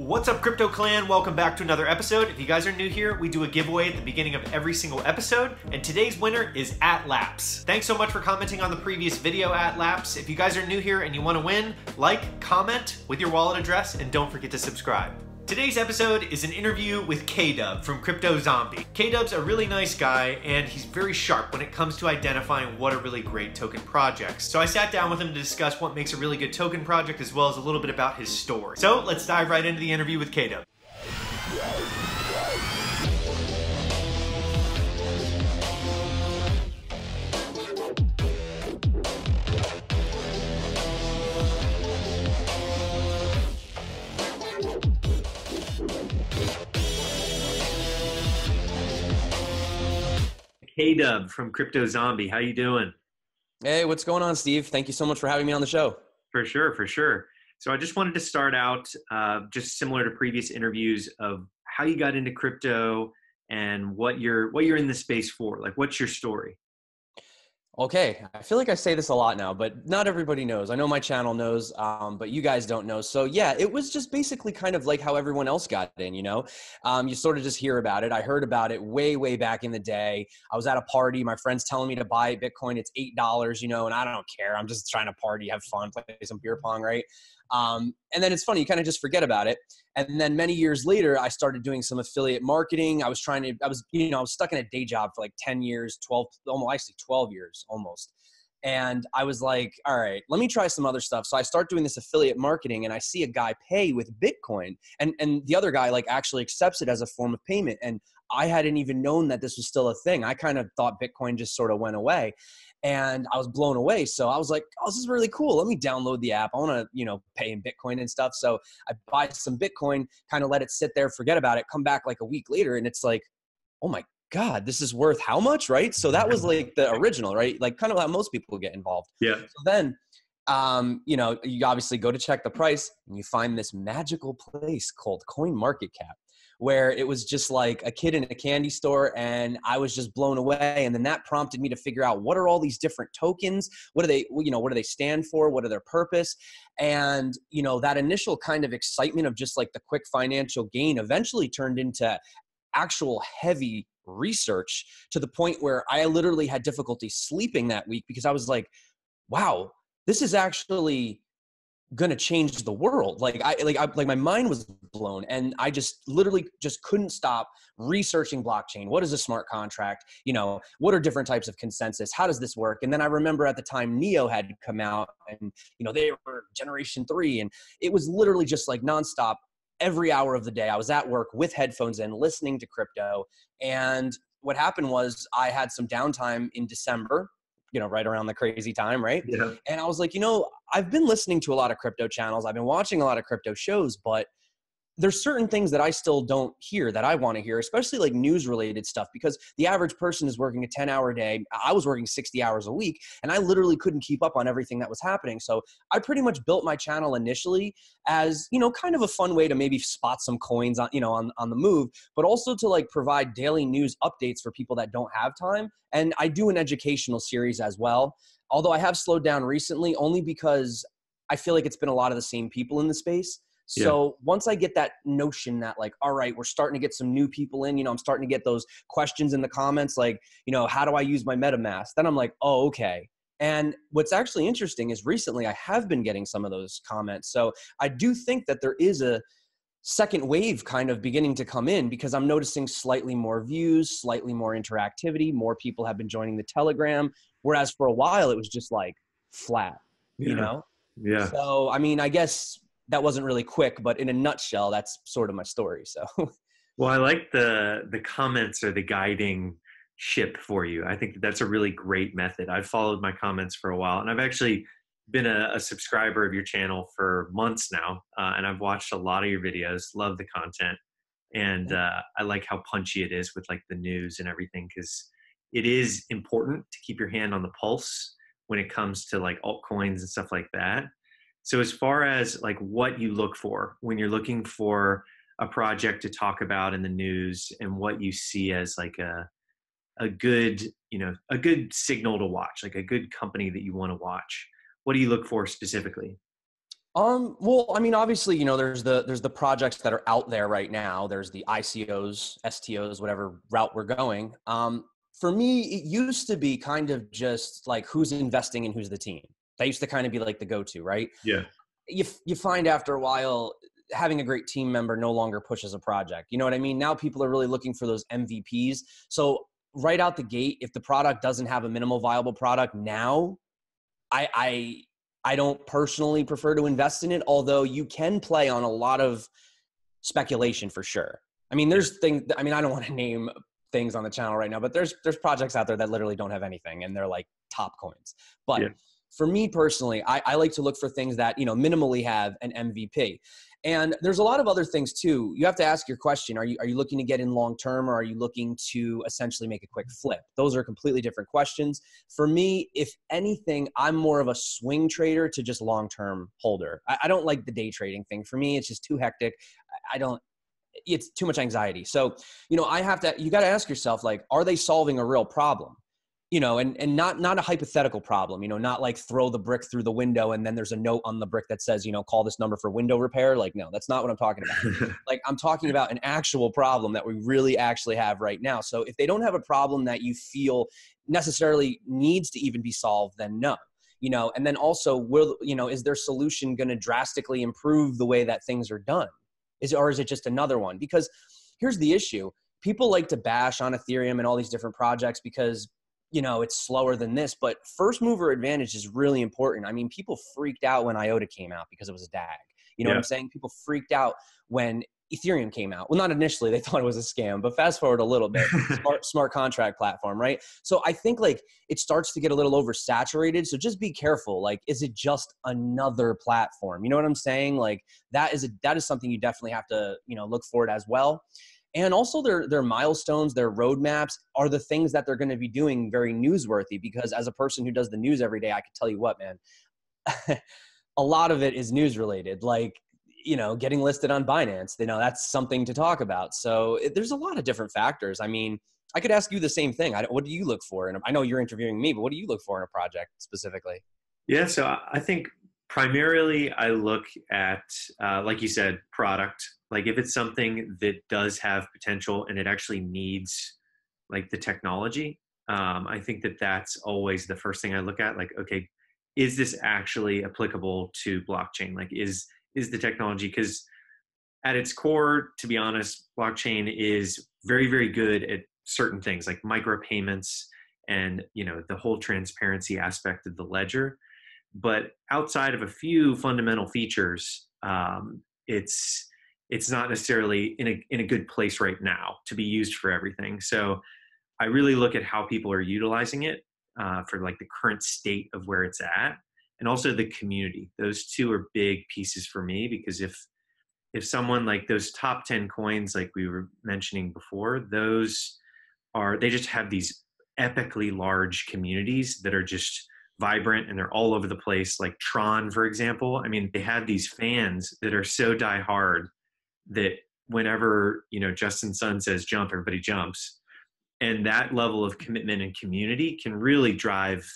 What's up, Crypto Clan? Welcome back to another episode. If you guys are new here, we do a giveaway at the beginning of every single episode, and today's winner is @Laps. Thanks so much for commenting on the previous video, @Laps. If you guys are new here and you want to win, like, comment with your wallet address, and don't forget to subscribe. Today's episode is an interview with K-Dub from Crypto Zombie. K-Dub's a really nice guy, and he's very sharp when it comes to identifying what are really great token projects. So I sat down with him to discuss what makes a really good token project, as well as a little bit about his story. So let's dive right into the interview with K-Dub. K-Dub from Crypto Zombie, how you doing? Hey, what's going on, Steve? Thank you so much for having me on the show. For sure, for sure. So I just wanted to start out just similar to previous interviews of how you got into crypto and what you're in the space for. Like, what's your story? Okay, I feel like I say this a lot now, but not everybody knows. I know my channel knows, but you guys don't know. So yeah, it was just basically kind of like how everyone else got in, you know? You sort of just hear about it. I heard about it way, way back in the day. I was at a party. My friend's telling me to buy Bitcoin. It's $8, you know, and I don't care. I'm just trying to party, have fun, play some beer pong, right? And then it's funny, you kind of just forget about it. And then many years later, I started doing some affiliate marketing. I was stuck in a day job for like 10 years, 12 years almost. And I was like, all right, let me try some other stuff. So I start doing this affiliate marketing, and I see a guy pay with Bitcoin, and the other guy like actually accepts it as a form of payment. And I hadn't even known that this was still a thing. I kind of thought Bitcoin just sort of went away. And I was blown away. So I was like, oh, this is really cool. Let me download the app. I want to, pay in Bitcoin and stuff. So I buy some Bitcoin, kind of let it sit there, forget about it, come back like a week later. And it's like, oh my God, this is worth how much, right? So that was like the original, right? Like kind of how most people get involved. Yeah. So then, you obviously go to check the price, and you find this magical place called CoinMarketCap, where it was just like a kid in a candy store, and I was just blown away. And then that prompted me to figure out, what are all these different tokens? What do they stand for? What are their purpose? And, that initial kind of excitement of just like the quick financial gain eventually turned into actual heavy research, to the point where I literally had difficulty sleeping that week, because I was like, wow, this is actually going to change the world. Like my mind was blown, and I just literally just couldn't stop researching blockchain. What is a smart contract? What are different types of consensus? How does this work? And then I remember at the time Neo had come out, and, they were generation 3, and it was literally just like nonstop. Every hour of the day, I was at work with headphones in, listening to crypto. And what happened was I had some downtime in December, right around the crazy time, right? Yeah. And I was like, I've been listening to a lot of crypto channels. I've been watching a lot of crypto shows, but there's certain things that I still don't hear that I want to hear, especially like news related stuff, because the average person is working a 10-hour day. I was working 60 hours a week, and I literally couldn't keep up on everything that was happening. So I pretty much built my channel initially as, kind of a fun way to maybe spot some coins on, on the move, but also to like provide daily news updates for people that don't have time. And I do an educational series as well. Although I have slowed down recently, only because I feel like it's been a lot of the same people in the space. So once I get that notion that like, all right, we're starting to get some new people in, I'm starting to get those questions in the comments, like, how do I use my MetaMask? Then I'm like, oh, okay. And what's actually interesting is recently I have been getting some of those comments. So I do think that there is a second wave kind of beginning to come in, because I'm noticing slightly more views, slightly more interactivity. More people have been joining the Telegram, whereas for a while it was just like flat, Yeah. So, I mean, I guess that wasn't really quick, but in a nutshell, that's sort of my story. So, Well, I like the comments are the guiding ship for you. I think that's a really great method. I've followed my comments for a while, and I've actually been a subscriber of your channel for months now, and I've watched a lot of your videos. Love the content, and I like how punchy it is with like the news and everything, because it is important to keep your hand on the pulse when it comes to like altcoins and stuff like that. So as far as like what you look for when you're looking for a project to talk about in the news, and what you see as like a good signal to watch, like a good company that you want to watch, what do you look for specifically? Well, I mean, obviously, there's the projects that are out there right now. There's the ICOs, STOs, whatever route we're going. For me, it used to be kind of just like who's investing and who's the team. That used to kind of be like the go-to, right? Yeah. You find after a while having a great team member no longer pushes a project. You know what I mean? Now people are really looking for those MVPs. So right out the gate, if the product doesn't have a minimal viable product now, I I don't personally prefer to invest in it, although you can play on a lot of speculation for sure. I mean, Yeah. there's things, I mean, I don't want to name things on the channel right now, but there's projects out there that literally don't have anything and they're like top coins. But Yeah. for me personally, I like to look for things that, minimally have an MVP. And there's a lot of other things too. You have to ask your question. Are you looking to get in long term, or are you looking to essentially make a quick flip? Those are completely different questions. For me, if anything, I'm more of a swing trader to just long term holder. I don't like the day trading thing. For me, it's just too hectic. I don't, it's too much anxiety. So, you got to ask yourself, like, are they solving a real problem? And not a hypothetical problem, not like throw the brick through the window and then there's a note on the brick that says, call this number for window repair. Like, no, that's not what I'm talking about. Like, I'm talking about an actual problem that we really actually have right now. So if they don't have a problem that you feel necessarily needs to even be solved, then no. And then also, is their solution going to drastically improve the way that things are done? Or is it just another one? Because here's the issue. People like to bash on Ethereum and all these different projects because, it's slower than this, but first mover advantage is really important. I mean, people freaked out when IOTA came out because it was a DAG. You know what Yeah. I'm saying? People freaked out when Ethereum came out. Well, not initially, they thought it was a scam, but fast forward a little bit, smart contract platform, right? So I think like it starts to get a little oversaturated. So just be careful. Like, is it just another platform? You know what I'm saying? Like that is something you definitely have to, look for it as well. And also their milestones, their roadmaps are the things that they're going to be doing very newsworthy, because as a person who does the news every day, I can tell you what, man, a lot of it is news related. Like, getting listed on Binance, that's something to talk about. So there's a lot of different factors. I mean, I could ask you the same thing. What do you look for? And I know you're interviewing me, but what do you look for in a project specifically? Yeah. So I think primarily I look at, like you said, product. Like if it's something that does have potential and it actually needs like the technology, I think that that's always the first thing I look at. Like, okay, is this actually applicable to blockchain? Like, is the technology, because at its core, to be honest, blockchain is very, very good at certain things like micropayments and the whole transparency aspect of the ledger. But outside of a few fundamental features, it's not necessarily in a good place right now to be used for everything. So I really look at how people are utilizing it for like the current state of where it's at, and also the community. Those two are big pieces for me, because if someone like those top 10 coins, like we were mentioning before, they just have these epically large communities that are just vibrant and they're all over the place. Like Tron, for example. I mean, they have these fans that are so diehard that whenever, Justin Sun says jump, everybody jumps. And that level of commitment and community can really drive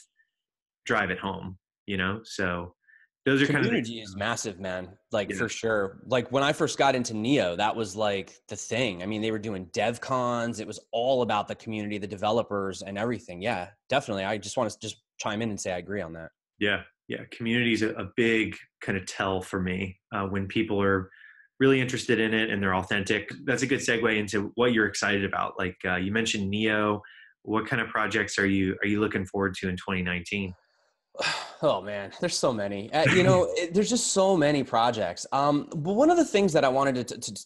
it home, So those are kind of Community is massive, man. Like yeah. for sure. Like when I first got into Neo, that was like the thing. I mean, they were doing dev cons. It was all about the community, the developers and everything. Yeah, definitely. I just want to just chime in and say I agree on that. Yeah. Yeah. Community is a big kind of tell for me when people are really interested in it and they're authentic. That's a good segue into what you're excited about. Like you mentioned Neo. What kind of projects are you looking forward to in 2019? Oh man, there's so many. There's just so many projects. But one of the things that I wanted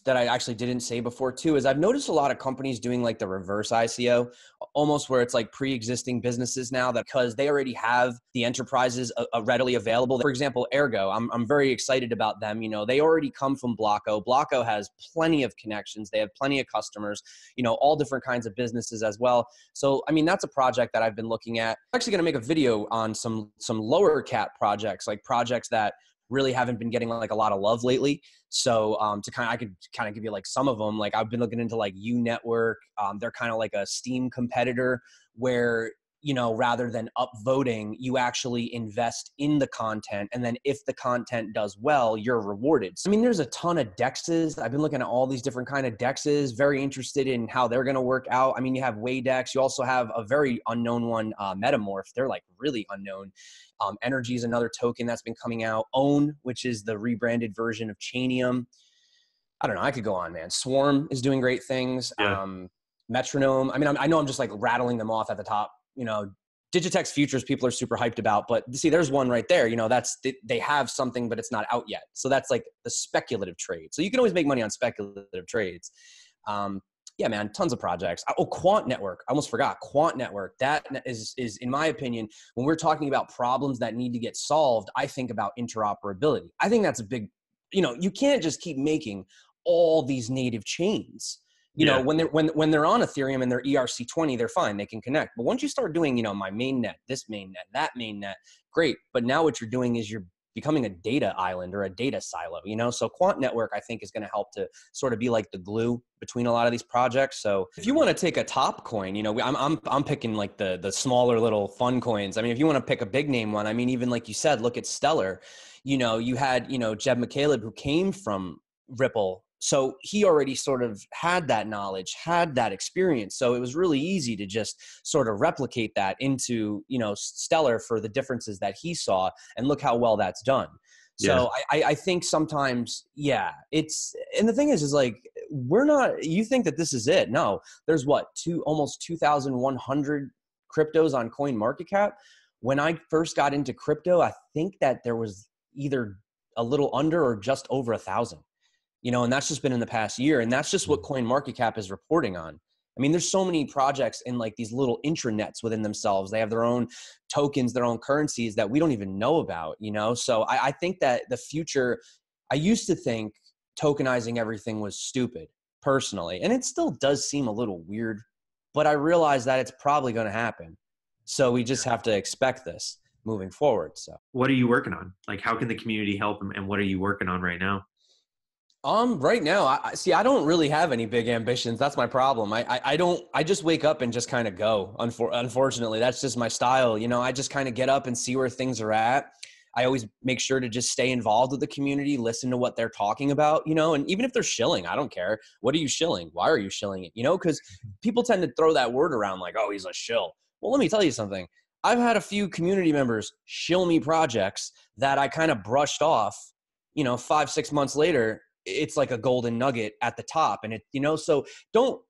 that I actually didn't say before too is I've noticed a lot of companies doing like the reverse ICO, almost where it's like pre-existing businesses now that because they already have the enterprises readily available. For example, Ergo, I'm very excited about them. They already come from Blocko. Blocko has plenty of connections. They have plenty of customers. All different kinds of businesses as well. So I mean, that's a project that I've been looking at. I'm actually going to make a video on some lower cap projects, like projects that really haven't been getting like a lot of love lately. So I could kind of give you like some of them. Like I've been looking into like U Network. They're kind of like a Steam competitor where you know, rather than upvoting, you actually invest in the content. And then if the content does well, you're rewarded. So, I mean, there's a ton of dexes. I've been looking at all these different kind of dexes, very interested in how they're going to work out. I mean, you have Waydex. You also have a very unknown one, Metamorph. They're like really unknown. Energy is another token that's been coming out. Own, which is the rebranded version of Chainium. I don't know. I could go on, man. Swarm is doing great things. Yeah. Metronome. I mean, I know I'm just like rattling them off at the top. You know, Digitex futures, people are super hyped about, but see, there's one right there. You know, they have something, but it's not out yet. So that's like the speculative trade. So you can always make money on speculative trades. Yeah, man, tons of projects. Oh, Quant Network. I almost forgot. Quant Network. That is, in my opinion, when we're talking about problems that need to get solved, I think about interoperability. I think that's a big, you know, you can't just keep making all these native chains. You know, when they're on Ethereum and they're ERC20, they're fine. They can connect. But once you start doing, you know, my mainnet, this mainnet, that mainnet, great. But now what you're doing is you're becoming a data island or a data silo, you know? So Quant Network, I think, is going to help to sort of be like the glue between a lot of these projects. So if you want to take a top coin, you know, I'm picking like the smaller little fun coins. I mean, if you want to pick a big name one, I mean, even like you said, look at Stellar. You know, you had, you know, Jeb McCaleb, who came from Ripple. So he already sort of had that knowledge, had that experience. So it was really easy to just sort of replicate that into, you know, Stellar for the differences that he saw, and look how well that's done. So I think sometimes, yeah, and the thing is like, you think that this is it. No, there's almost 2,100 cryptos on CoinMarketCap. When I first got into crypto, I think that there was either a little under or just over 1,000. You know, and that's just been in the past year. And that's just what CoinMarketCap is reporting on. I mean, there's so many projects in like these little intranets within themselves. They have their own tokens, their own currencies that we don't even know about, you know? So I think that the future, I used to think tokenizing everything was stupid personally. And it still does seem a little weird, but I realize that it's probably going to happen. So we just have to expect this moving forward. So what are you working on? Like, how can the community help, and what are you working on right now? Right now, I don't really have any big ambitions. That's my problem. I just wake up and just kind of go. Unfortunately, that's just my style. You know, I just kind of get up and see where things are at. I always make sure to just stay involved with the community, listen to what they're talking about, you know, and even if they're shilling, I don't care. What are you shilling? Why are you shilling it? You know, because people tend to throw that word around like, oh, he's a shill. Well, let me tell you something. I've had a few community members shill me projects that I kind of brushed off, you know, 5-6 months later. It's like a golden nugget at the top. And it, you know, so don't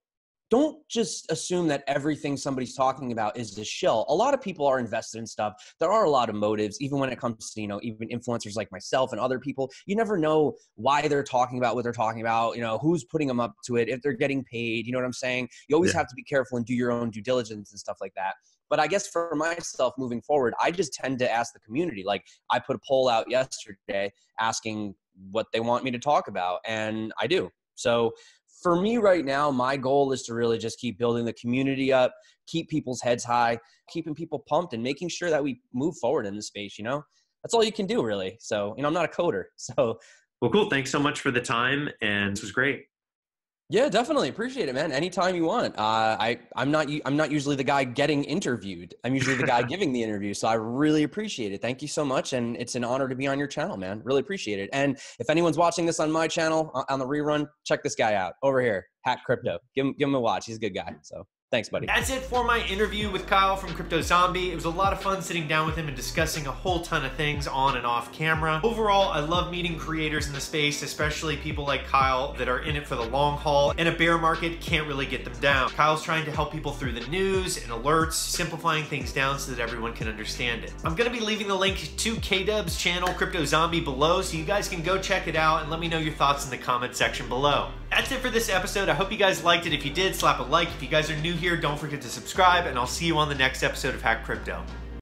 just assume that everything somebody's talking about is a shill. A lot of people are invested in stuff. There are a lot of motives, even when it comes to, you know, even influencers like myself and other people. You never know why they're talking about what they're talking about, you know, who's putting them up to it, if they're getting paid, you know what I'm saying? You always have to be careful and do your own due diligence and stuff like that. But I guess for myself moving forward, I just tend to ask the community. Like, I put a poll out yesterday asking what they want me to talk about, and I do. So for me right now, my goal is to really just keep building the community up, keep people's heads high, keeping people pumped, and making sure that we move forward in the space, you know? That's all you can do, really. So, you know, I'm not a coder. So, well, cool. Thanks so much for the time, and this was great. Yeah, definitely. Appreciate it, man. Anytime you want. I'm not usually the guy getting interviewed. I'm usually the guy giving the interview. So I really appreciate it. Thank you so much. And it's an honor to be on your channel, man. Really appreciate it. And if anyone's watching this on my channel on the rerun, check this guy out over here, Hack Crypto. Give him a watch. He's a good guy. So thanks, buddy. That's it for my interview with Kyle from Crypto Zombie. It was a lot of fun sitting down with him and discussing a whole ton of things on and off camera. Overall, I love meeting creators in the space, especially people like Kyle that are in it for the long haul, and a bear market can't really get them down. Kyle's trying to help people through the news and alerts, simplifying things down so that everyone can understand it. I'm gonna be leaving the link to K-Dub's channel, Crypto Zombie, below, so you guys can go check it out and let me know your thoughts in the comment section below. That's it for this episode. I hope you guys liked it. If you did, slap a like. If you guys are new here, don't forget to subscribe, and I'll see you on the next episode of Hack Crypto.